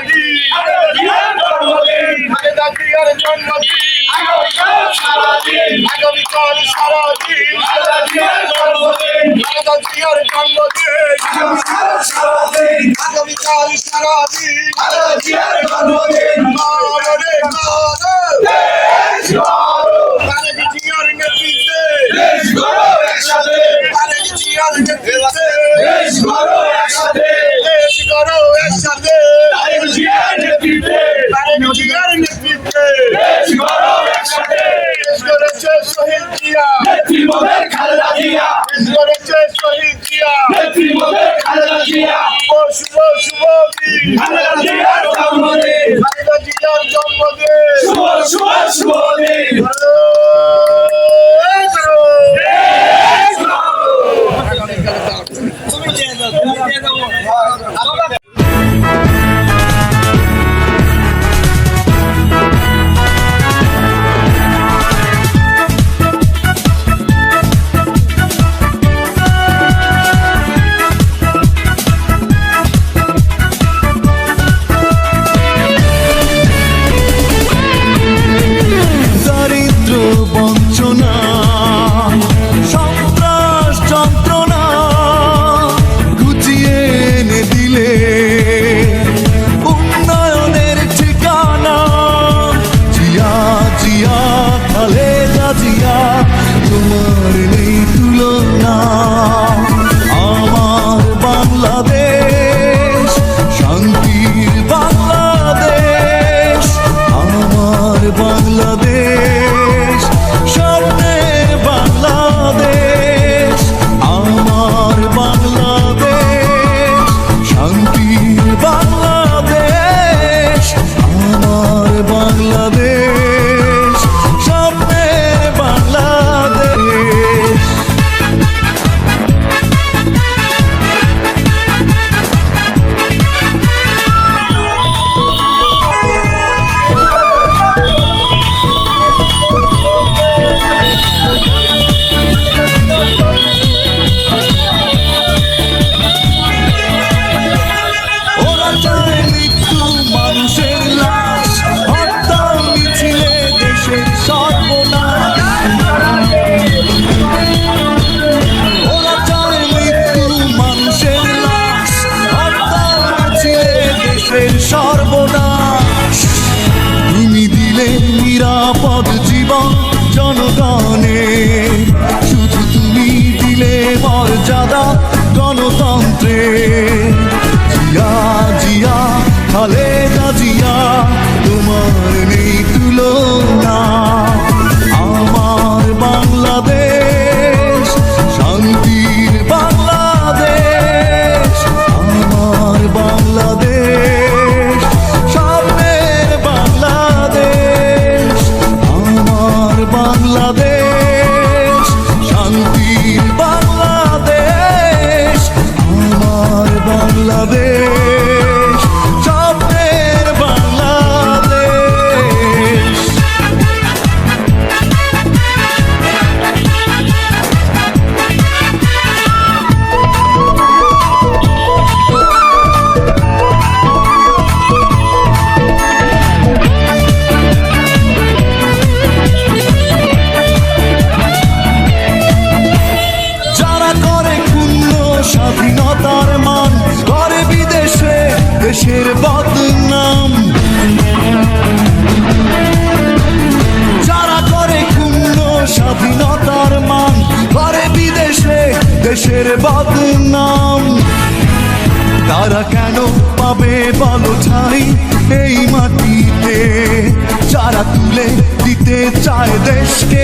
সারাদিন খালেদা জিয়ার জন্মদিন আগামীকাল সারাদিন খালেদা জিয়ার জন্মদিন আগামীকাল সারাদিন মানরে খালেদা জিয়ার নেতৃত্বে খালেদা জিয়ার নেতৃত্বে দেশ গড়ো একসাথে খালেদা জিয়ার নেতৃত্বে দেশ গড়েছে শহীদ জিয়া খালেদা জিয়া দেশ গড়েছে শহীদ জিয়া শুভ শুভ দিন খালেদা জিয়ার জন্মদিন খালেদা জিয়ার জন্মদিন শুভ দিন তোমার নেই তুলনা আমার বাংলাদেশ শান্তির বাংলাদেশ আমার বাংলাদেশ স্বপ্নের বাংলাদেশ আমার বাংলাদেশ শান্তির বাংলাদেশ আমার বাংলাদেশ স্বপ্নের বাংলাদেশ ওরা চায় মৃত্যু মানুষের লাশ হত্যা মিছিলে দেশের সর্বনাশ ওরা চায় মৃত্যু মানুষের লাশ হত্যা মিছিলে দেশের সর্বনাশ তুমি দিলে নিরাপদ জীবন জনগণের শুধু তুমি দিলে মর্যাদা গণতন্ত্রের জিয়া জিয়া খালেদা জিয়া তোমার নেই তুলনা আমার বাংলাদেশ শান্তির বাংলাদেশ আমার বাংলাদেশ স্বপ্নের বাংলাদেশ আমার বাংলাদেশ শান্তির বাংলাদেশ আমার বাংলাদেশ স্বপ্নের বাংলাদেশ যারা করে ক্ষুণ্ণ স্বাধীনতার মান করে বিদেশে দেশের বদনাম যারা করে ক্ষুণ্ণ স্বাধীনতার মান করে বিদেশে দেশের বদনাম তারা কেন পাবে বলো ঠাই এই মাটিতে যারা তুলে দিতে চায় দেশকে